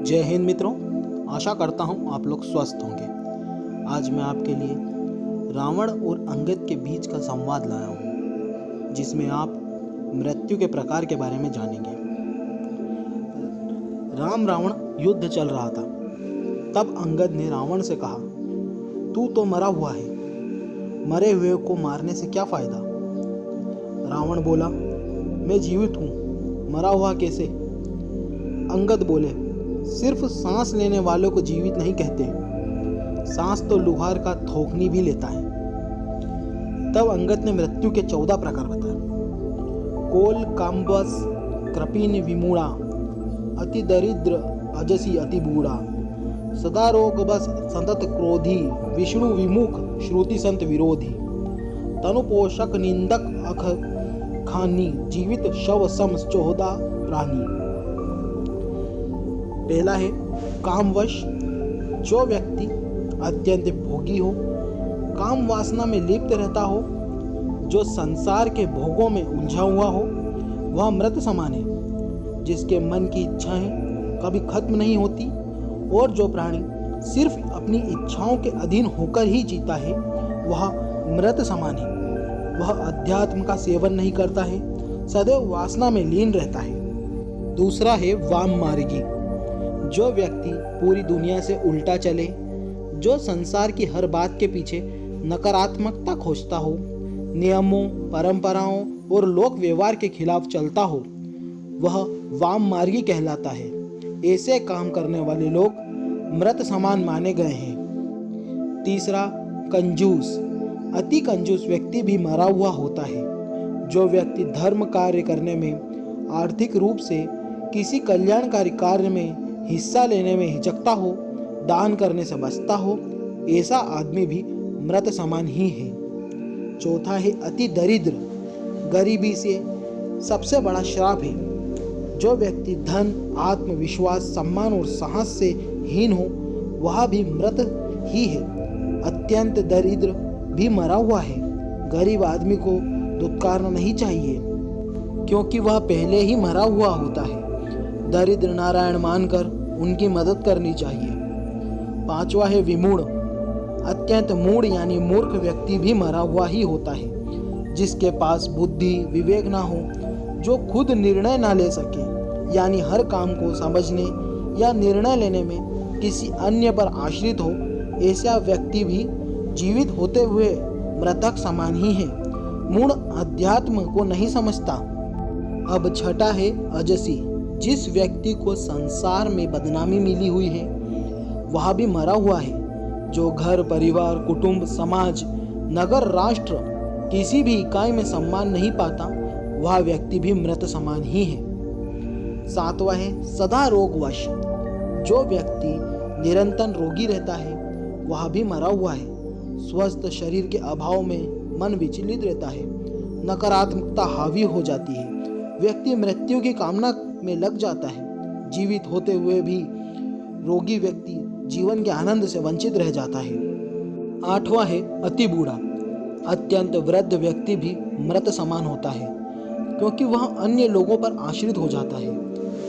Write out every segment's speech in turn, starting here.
जय हिंद मित्रों, आशा करता हूँ आप लोग स्वस्थ होंगे। आज मैं आपके लिए रावण और अंगद के बीच का संवाद लाया हूँ, जिसमें आप मृत्यु के प्रकार के बारे में जानेंगे। राम रावण युद्ध चल रहा था। तब अंगद ने रावण से कहा, तू तो मरा हुआ है, मरे हुए को मारने से क्या फायदा। रावण बोला, मैं जीवित हूँ, मरा हुआ कैसे। अंगद बोले, सिर्फ सांस लेने वालों को जीवित नहीं कहते, सांस तो लुहार का थोकनी भी लेता है। तब अंगद ने मृत्यु के 14 प्रकार बताए। कोल काम्बस कृपिन विमूढ़ा, अति दरिद्र अजसी अति बूढ़ा, सदा रोग बस संतत क्रोधी, विष्णु विमुख श्रुति संत विरोधी, तनुपोषक निंदक अख खानी, जीवित शव सम 14 प्राणी। पहला है कामवश, जो व्यक्ति अत्यंत भोगी हो, काम वासना में लिप्त रहता हो, जो संसार के भोगों में उलझा हुआ हो, वह मृत समान है, जिसके मन की इच्छाएं कभी खत्म नहीं होती, और जो प्राणी सिर्फ अपनी इच्छाओं के अधीन होकर ही जीता है, वह मृत समान है। वह अध्यात्म का सेवन नहीं करता है, सदैव वासना में लीन रहता है। दूसरा है वाम मार्गी, जो व्यक्ति पूरी दुनिया से उल्टा चले, जो संसार की हर बात के पीछे नकारात्मकता खोजता हो, नियमों, परंपराओं और लोक व्यवहार के खिलाफ चलता हो, वह वाम मार्गी कहलाता है। ऐसे काम करने वाले लोग मृत समान माने गए हैं। तीसरा कंजूस, अति कंजूस व्यक्ति भी मरा हुआ होता है। जो व्यक्ति धर्म कार्य करने में, आर्थिक रूप से किसी कल्याणकारी कार्य में हिस्सा लेने में हिचकता हो, दान करने से बचता हो, ऐसा आदमी भी मृत समान ही है। चौथा है अति दरिद्र, गरीबी से सबसे बड़ा श्राप है। जो व्यक्ति धन, आत्मविश्वास, सम्मान और साहस से हीन हो, वह भी मृत ही है। अत्यंत दरिद्र भी मरा हुआ है। गरीब आदमी को दुत्कारना नहीं चाहिए, क्योंकि वह पहले ही मरा हुआ होता है। दरिद्र नारायण मानकर उनकी मदद करनी चाहिए। पांचवा है विमूढ़, अत्यंत मूढ़ यानी मूर्ख व्यक्ति भी मरा हुआ ही होता है। जिसके पास बुद्धि विवेक ना हो, जो खुद निर्णय ना ले सके, यानी हर काम को समझने या निर्णय लेने में किसी अन्य पर आश्रित हो, ऐसा व्यक्ति भी जीवित होते हुए मृतक समान ही है। मूढ़ अध्यात्म को नहीं समझता। अब छठा है अजसी, जिस व्यक्ति को संसार में बदनामी मिली हुई है, वह भी मरा हुआ है। जो घर, परिवार, कुटुंब, समाज, नगर, राष्ट्र किसी भी इकाई में सम्मान नहीं पाता, वह व्यक्ति भी मृत समान ही है। सातवां है सदा रोगवश, जो व्यक्ति निरंतर रोगी रहता है, वह भी मरा हुआ है। स्वस्थ शरीर के अभाव में मन विचलित रहता है, नकारात्मकता हावी हो जाती है, व्यक्ति मृत्यु की कामना में लग जाता है। जीवित होते हुए भी रोगी व्यक्ति जीवन के आनंद से वंचित रह जाता है। आठवां है अति बूढ़ा, अत्यंत वृद्ध व्यक्ति भी मृत समान होता है, क्योंकि वह अन्य लोगों पर आश्रित हो जाता है।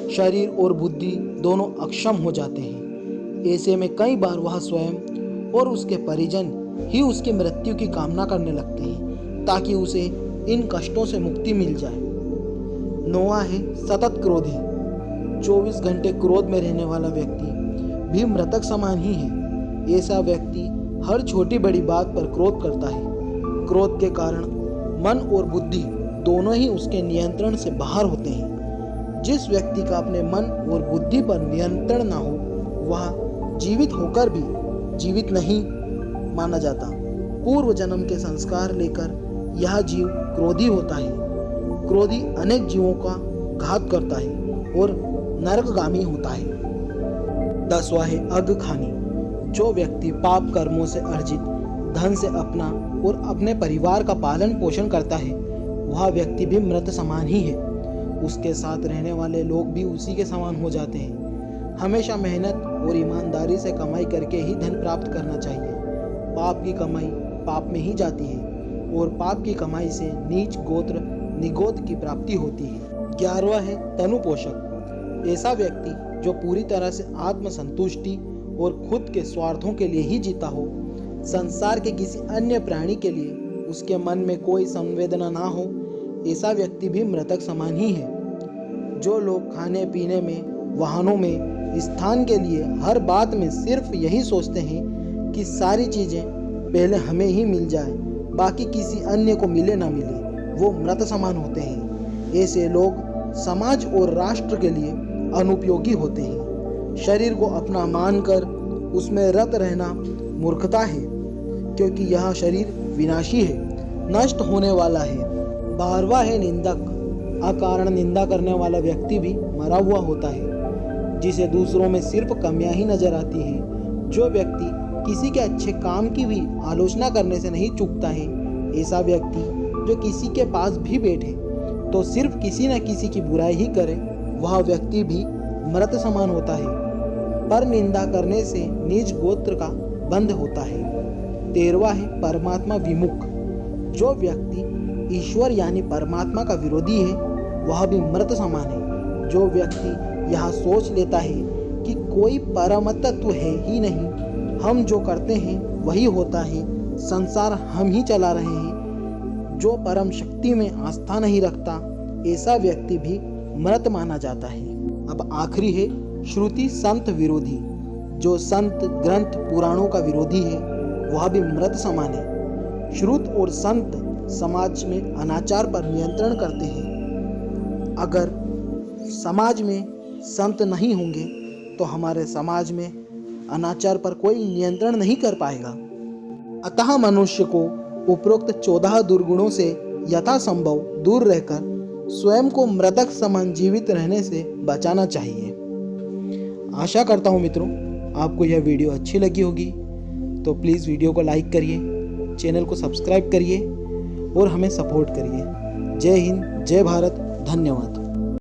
शरीर और बुद्धि दोनों अक्षम हो जाते हैं। ऐसे में कई बार वह स्वयं और उसके परिजन ही उसकी मृत्यु की कामना करने लगते हैं, ताकि उसे इन कष्टों से मुक्ति मिल जाए। नौवां है सतत क्रोधी, 24 घंटे क्रोध में रहने वाला व्यक्ति भी मृतक समान ही है। ऐसा व्यक्ति हर छोटी बड़ी बात पर क्रोध करता है। क्रोध के कारण मन और बुद्धि दोनों ही उसके नियंत्रण से बाहर होते हैं। जिस व्यक्ति का अपने मन और बुद्धि पर नियंत्रण ना हो, वह जीवित होकर भी जीवित नहीं माना जाता। पूर्व जन्म के संस्कार लेकर यह जीव क्रोधी होता है। क्रोधी अनेक जीवों का घात करता है और नरकगामी होता है। 10वां है अघखानी, जो व्यक्ति पाप कर्मों से अर्जित धन से अपना और अपने परिवार का पालन पोषण करता है, वह व्यक्ति भी मृत समान ही है। उसके साथ रहने वाले लोग भी उसी के समान हो जाते हैं। हमेशा मेहनत और ईमानदारी से कमाई करके ही धन प्राप्त करना चाहिए। पाप की कमाई पाप में ही जाती है, और पाप की कमाई से नीच गोत्र निगोद की प्राप्ति होती है। 11वां है तनु पोषक, ऐसा व्यक्ति जो पूरी तरह से आत्मसंतुष्टि और खुद के स्वार्थों के लिए ही जीता हो, संसार के किसी अन्य प्राणी के लिए उसके मन में कोई संवेदना ना हो, ऐसा व्यक्ति भी मृतक समान ही है। जो लोग खाने पीने में, वाहनों में, स्थान के लिए हर बात में सिर्फ यही सोचते हैं कि सारी चीज़ें पहले हमें ही मिल जाए, बाकी किसी अन्य को मिले ना मिले, वो मृत समान होते हैं। ऐसे लोग समाज और राष्ट्र के लिए अनुपयोगी होते हैं। शरीर को अपना मानकर उसमें रत रहना मूर्खता है, क्योंकि यह शरीर विनाशी है, नष्ट होने वाला है। 12वां है निंदक। अकारण निंदा करने वाला व्यक्ति भी मरा हुआ होता है, जिसे दूसरों में सिर्फ कमियां ही नजर आती हैं। जो व्यक्ति किसी के अच्छे काम की भी आलोचना करने से नहीं चूकता है, ऐसा व्यक्ति जो किसी के पास भी बैठे तो सिर्फ किसी न किसी की बुराई ही करे, वह व्यक्ति भी मृत समान होता है। पर निंदा करने से निज गोत्र का बंध होता है। 13वां है परमात्मा विमुख। जो व्यक्ति ईश्वर यानी परमात्मा का विरोधी है, वह भी मृत समान है। जो व्यक्ति यह सोच लेता है कि कोई परम तत्व है ही नहीं, हम जो करते हैं वही होता है, संसार हम ही चला रहे हैं, जो परम शक्ति में आस्था नहीं रखता, ऐसा व्यक्ति भी मृत माना जाता है। अब आखिरी है श्रुति संत विरोधी। जो संत ग्रंथ पुराणों का विरोधी है, वह भी मृत समान है। श्रुत और संत समाज में अनाचार पर नियंत्रण करते हैं। अगर समाज में संत नहीं होंगे तो हमारे समाज में अनाचार पर कोई नियंत्रण नहीं कर पाएगा। अतः मनुष्य को उपरोक्त 14 दुर्गुणों से यथासंभव दूर रहकर स्वयं को मृतक समान जीवित रहने से बचाना चाहिए। आशा करता हूँ मित्रों, आपको यह वीडियो अच्छी लगी होगी, तो प्लीज़ वीडियो को लाइक करिए, चैनल को सब्सक्राइब करिए और हमें सपोर्ट करिए। जय हिंद, जय भारत, धन्यवाद।